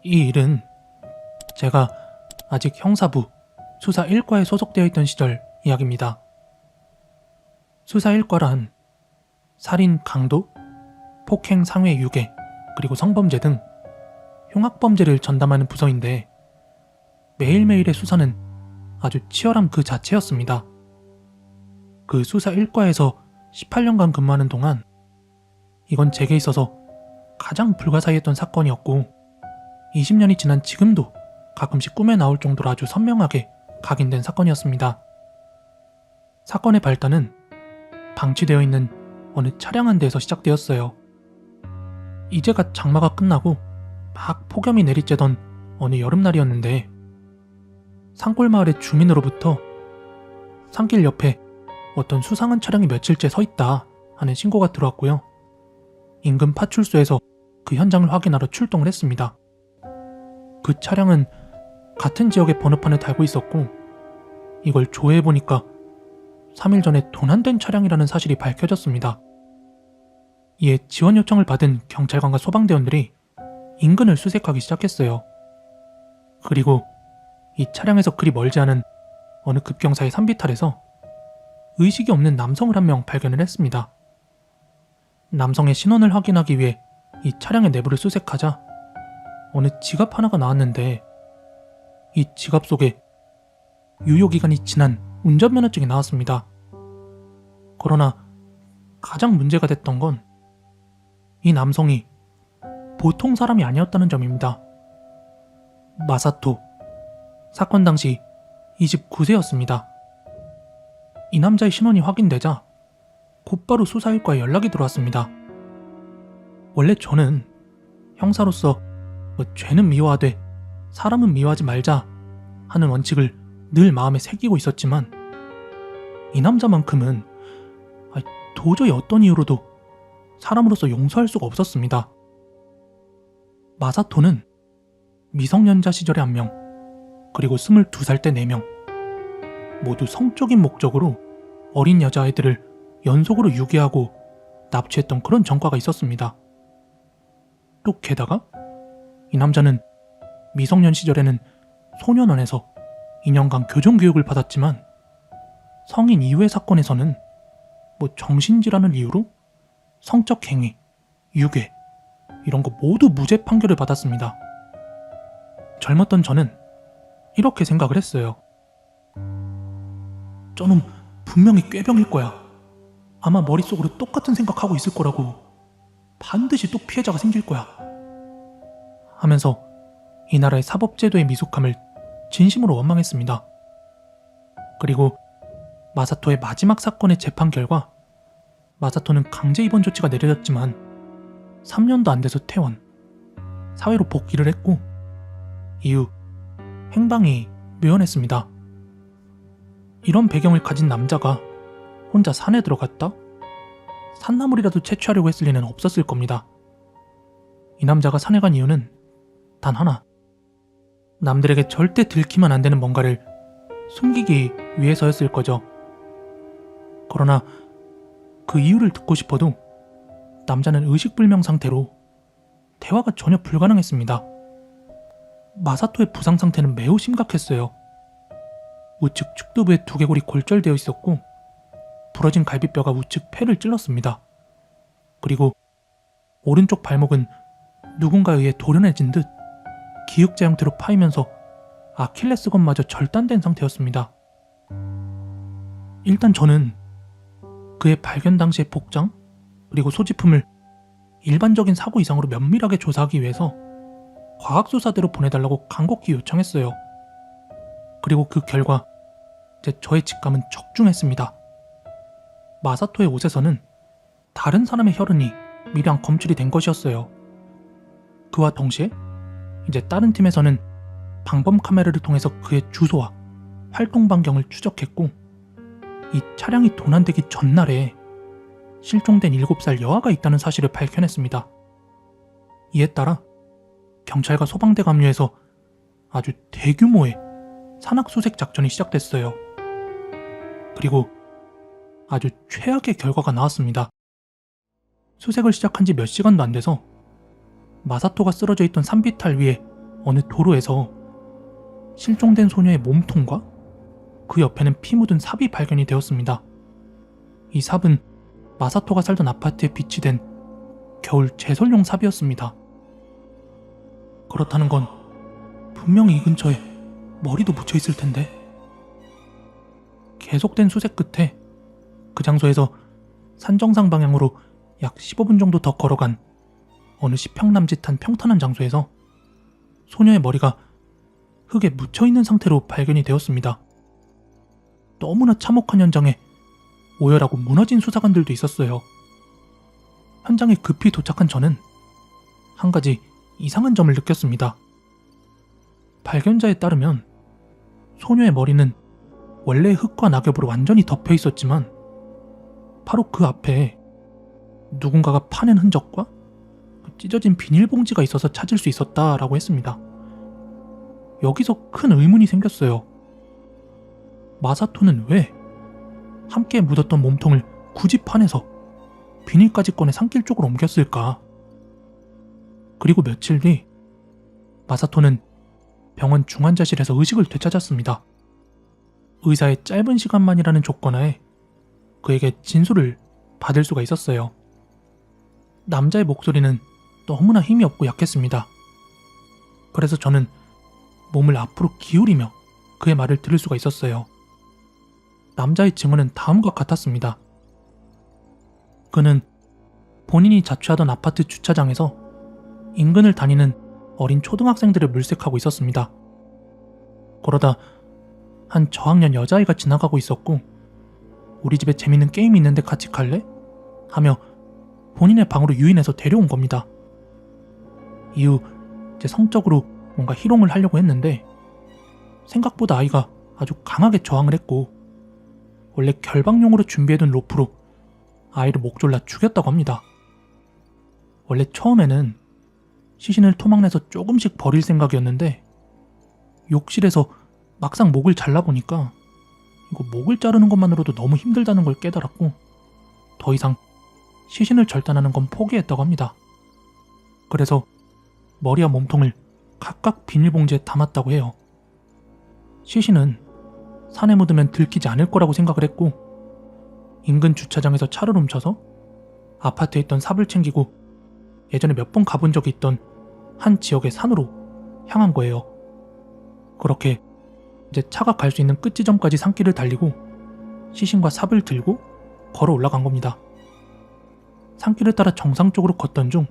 이 일은 제가 아직 형사부 수사 1과에 소속되어 있던 시절 이야기입니다. 수사 1과란 살인, 강도, 폭행, 상해, 유괴, 그리고 성범죄 등 흉악범죄를 전담하는 부서인데 매일매일의 수사는 아주 치열함 그 자체였습니다. 그 수사 1과에서 18년간 근무하는 동안 이건 제게 있어서 가장 불가사의했던 사건이었고 20년이 지난 지금도 가끔씩 꿈에 나올 정도로 아주 선명하게 각인된 사건이었습니다. 사건의 발단은 방치되어 있는 어느 차량 한 대에서 시작되었어요. 이제가 장마가 끝나고 막 폭염이 내리쬐던 어느 여름날이었는데 산골마을의 주민으로부터 산길 옆에 어떤 수상한 차량이 며칠째 서 있다 하는 신고가 들어왔고요. 인근 파출소에서 그 현장을 확인하러 출동을 했습니다. 그 차량은 같은 지역의 번호판을 달고 있었고 이걸 조회해보니까 3일 전에 도난된 차량이라는 사실이 밝혀졌습니다. 이에 지원 요청을 받은 경찰관과 소방대원들이 인근을 수색하기 시작했어요. 그리고 이 차량에서 그리 멀지 않은 어느 급경사의 산비탈에서 의식이 없는 남성을 한 명 발견을 했습니다. 남성의 신원을 확인하기 위해 이 차량의 내부를 수색하자 어느 지갑 하나가 나왔는데 이 지갑 속에 유효기간이 지난 운전면허증이 나왔습니다. 그러나 가장 문제가 됐던 건 이 남성이 보통 사람이 아니었다는 점입니다. 마사토, 사건 당시 29세였습니다. 이 남자의 신원이 확인되자 곧바로 수사 1과에 연락이 들어왔습니다. 원래 저는 형사로서 죄는 미워하되 사람은 미워하지 말자 하는 원칙을 늘 마음에 새기고 있었지만 이 남자만큼은 도저히 어떤 이유로도 사람으로서 용서할 수가 없었습니다. 마사토는 미성년자 시절에 1명, 그리고 22살 때 4명, 모두 성적인 목적으로 어린 여자아이들을 연속으로 유괴하고 납치했던 그런 전과가 있었습니다. 또 게다가 이 남자는 미성년 시절에는 소년원에서 2년간 교정교육을 받았지만 성인 이후의 사건에서는 정신질환을 이유로 성적 행위, 유괴 이런 거 모두 무죄 판결을 받았습니다. 젊었던 저는 이렇게 생각을 했어요. 저놈 분명히 꾀병일 거야. 아마 머릿속으로 똑같은 생각하고 있을 거라고. 반드시 또 피해자가 생길 거야. 하면서 이 나라의 사법제도의 미숙함을 진심으로 원망했습니다. 그리고 마사토의 마지막 사건의 재판 결과 마사토는 강제 입원 조치가 내려졌지만 3년도 안 돼서 퇴원, 사회로 복귀를 했고 이후 행방이 묘연했습니다. 이런 배경을 가진 남자가 혼자 산에 들어갔다? 산나물이라도 채취하려고 했을 리는 없었을 겁니다. 이 남자가 산에 간 이유는 단 하나, 남들에게 절대 들키면 안 되는 뭔가를 숨기기 위해서였을 거죠. 그러나 그 이유를 듣고 싶어도 남자는 의식불명 상태로 대화가 전혀 불가능했습니다. 마사토의 부상 상태는 매우 심각했어요. 우측 축두부에 두개골이 골절되어 있었고 부러진 갈비뼈가 우측 폐를 찔렀습니다. 그리고 오른쪽 발목은 누군가에 의해 도련해진 듯 기역자 형태로 파이면서 아킬레스건마저 절단된 상태였습니다. 일단 저는 그의 발견 당시의 복장 그리고 소지품을 일반적인 사고 이상으로 면밀하게 조사하기 위해서 과학수사대로 보내달라고 간곡히 요청했어요. 그리고 그 결과 저의 직감은 적중했습니다. 마사토의 옷에서는 다른 사람의 혈흔이 미량 검출이 된 것이었어요. 그와 동시에 다른 팀에서는 방범 카메라를 통해서 그의 주소와 활동 반경을 추적했고 이 차량이 도난되기 전날에 실종된 7살 여아가 있다는 사실을 밝혀냈습니다. 이에 따라 경찰과 소방대 감류에서 아주 대규모의 산악수색 작전이 시작됐어요. 그리고 아주 최악의 결과가 나왔습니다. 수색을 시작한 지 몇 시간도 안 돼서 마사토가 쓰러져 있던 산비탈 위에 어느 도로에서 실종된 소녀의 몸통과 그 옆에는 피 묻은 삽이 발견이 되었습니다. 이 삽은 마사토가 살던 아파트에 비치된 겨울 제설용 삽이었습니다. 그렇다는 건 분명히 이 근처에 머리도 묻혀 있을 텐데. 계속된 수색 끝에 그 장소에서 산정상 방향으로 약 15분 정도 더 걸어간 어느 10평 남짓한 평탄한 장소에서 소녀의 머리가 흙에 묻혀있는 상태로 발견이 되었습니다. 너무나 참혹한 현장에 오열하고 무너진 수사관들도 있었어요. 현장에 급히 도착한 저는 한 가지 이상한 점을 느꼈습니다. 발견자에 따르면 소녀의 머리는 원래 흙과 낙엽으로 완전히 덮여 있었지만 바로 그 앞에 누군가가 파낸 흔적과 찢어진 비닐봉지가 있어서 찾을 수 있었다라고 했습니다. 여기서 큰 의문이 생겼어요. 마사토는 왜 함께 묻었던 몸통을 굳이 파내서 비닐까지 꺼내 산길 쪽으로 옮겼을까? 그리고 며칠 뒤 마사토는 병원 중환자실에서 의식을 되찾았습니다. 의사의 짧은 시간만이라는 조건하에 그에게 진술을 받을 수가 있었어요. 남자의 목소리는 너무나 힘이 없고 약했습니다. 그래서 저는 몸을 앞으로 기울이며 그의 말을 들을 수가 있었어요. 남자의 증언은 다음과 같았습니다. 그는 본인이 자취하던 아파트 주차장에서 인근을 다니는 어린 초등학생들을 물색하고 있었습니다. 그러다 한 저학년 여자아이가 지나가고 있었고 우리 집에 재밌는 게임이 있는데 같이 갈래? 하며 본인의 방으로 유인해서 데려온 겁니다. 이후 제 성적으로 뭔가 희롱을 하려고 했는데 생각보다 아이가 아주 강하게 저항을 했고 원래 결박용으로 준비해둔 로프로 아이를 목 졸라 죽였다고 합니다. 원래 처음에는 시신을 토막내서 조금씩 버릴 생각이었는데 욕실에서 막상 목을 잘라보니까 이거 목을 자르는 것만으로도 너무 힘들다는 걸 깨달았고 더 이상 시신을 절단하는 건 포기했다고 합니다. 그래서 머리와 몸통을 각각 비닐봉지에 담았다고 해요. 시신은 산에 묻으면 들키지 않을 거라고 생각을 했고 인근 주차장에서 차를 훔쳐서 아파트에 있던 삽을 챙기고 예전에 몇 번 가본 적이 있던 한 지역의 산으로 향한 거예요. 그렇게 이제 차가 갈 수 있는 끝 지점까지 산길을 달리고 시신과 삽을 들고 걸어 올라간 겁니다. 산길을 따라 정상 쪽으로 걷던 중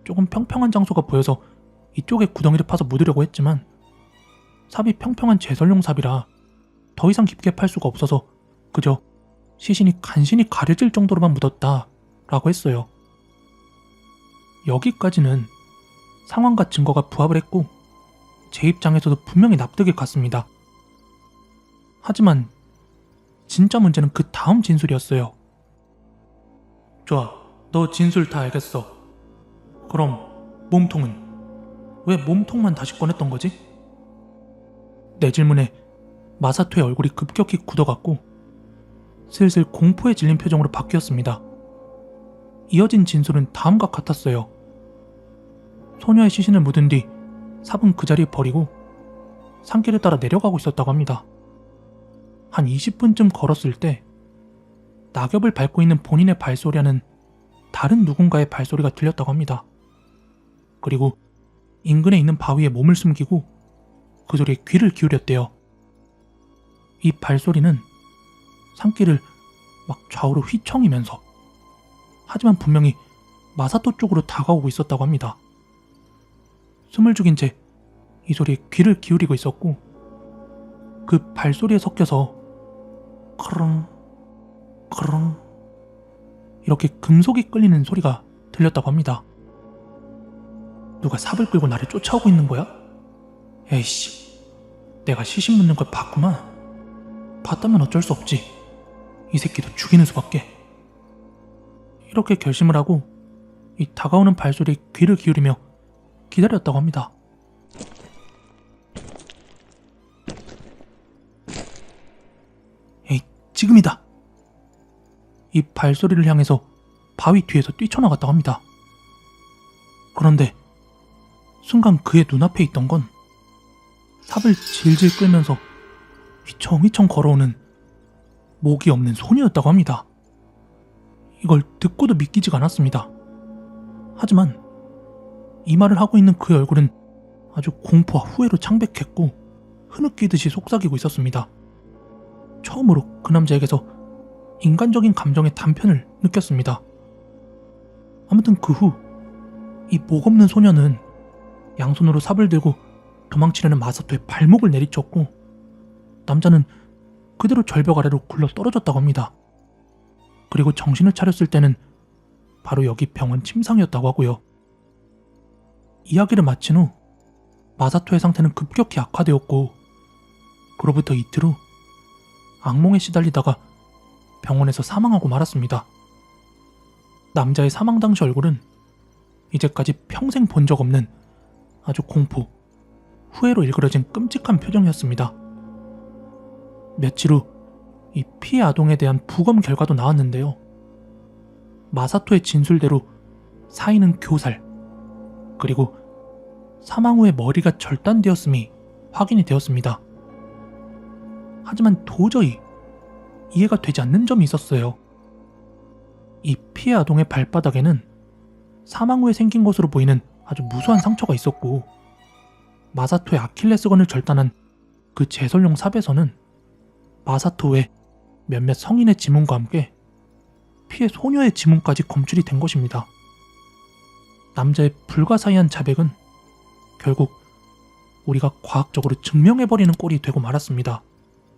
조금 평평한 장소가 보여서 이쪽에 구덩이를 파서 묻으려고 했지만 삽이 평평한 제설용 삽이라 더 이상 깊게 팔 수가 없어서 그저 시신이 간신히 가려질 정도로만 묻었다라고 했어요. 여기까지는 상황과 증거가 부합을 했고 제 입장에서도 분명히 납득이 갔습니다. 하지만 진짜 문제는 그 다음 진술이었어요. 좋아, 너 진술 다 알겠어. 그럼 몸통은? 왜 몸통만 다시 꺼냈던 거지? 내 질문에 마사토의 얼굴이 급격히 굳어갔고 슬슬 공포에 질린 표정으로 바뀌었습니다. 이어진 진술은 다음과 같았어요. 소녀의 시신을 묻은 뒤 삽은 그 자리에 버리고 산길을 따라 내려가고 있었다고 합니다. 한 20분쯤 걸었을 때 낙엽을 밟고 있는 본인의 발소리와는 다른 누군가의 발소리가 들렸다고 합니다. 그리고 인근에 있는 바위에 몸을 숨기고 그 소리에 귀를 기울였대요. 이 발소리는 산길을 막 좌우로 휘청이면서 하지만 분명히 마사토 쪽으로 다가오고 있었다고 합니다. 숨을 죽인 채 이 소리에 귀를 기울이고 있었고 그 발소리에 섞여서 크릉 크릉 이렇게 금속이 끌리는 소리가 들렸다고 합니다. 누가 삽을 끌고 나를 쫓아오고 있는 거야? 에이씨, 내가 시신 묻는 걸 봤구만. 봤다면 어쩔 수 없지. 이 새끼도 죽이는 수밖에. 이렇게 결심을 하고 이 다가오는 발소리에 귀를 기울이며 기다렸다고 합니다. 에이, 지금이다. 이 발소리를 향해서 바위 뒤에서 뛰쳐나갔다고 합니다. 그런데 순간 그의 눈앞에 있던 건 삽을 질질 끌면서 휘청휘청 걸어오는 목이 없는 소녀였다고 합니다. 이걸 듣고도 믿기지가 않았습니다. 하지만 이 말을 하고 있는 그의 얼굴은 아주 공포와 후회로 창백했고 흐느끼듯이 속삭이고 있었습니다. 처음으로 그 남자에게서 인간적인 감정의 단편을 느꼈습니다. 아무튼 그 후 이 목 없는 소녀는 양손으로 삽을 들고 도망치려는 마사토의 발목을 내리쳤고 남자는 그대로 절벽 아래로 굴러 떨어졌다고 합니다. 그리고 정신을 차렸을 때는 바로 여기 병원 침상이었다고 하고요. 이야기를 마친 후 마사토의 상태는 급격히 악화되었고 그로부터 이틀 후 악몽에 시달리다가 병원에서 사망하고 말았습니다. 남자의 사망 당시 얼굴은 이제까지 평생 본 적 없는 아주 공포, 후회로 일그러진 끔찍한 표정이었습니다. 며칠 후 이 피해 아동에 대한 부검 결과도 나왔는데요. 마사토의 진술대로 사인은 교살, 그리고 사망 후에 머리가 절단되었음이 확인이 되었습니다. 하지만 도저히 이해가 되지 않는 점이 있었어요. 이 피해 아동의 발바닥에는 사망 후에 생긴 것으로 보이는 아주 무수한 상처가 있었고 마사토의 아킬레스건을 절단한 그 제설용 삽에서는 마사토 외 몇몇 성인의 지문과 함께 피해 소녀의 지문까지 검출이 된 것입니다. 남자의 불가사의한 자백은 결국 우리가 과학적으로 증명해버리는 꼴이 되고 말았습니다.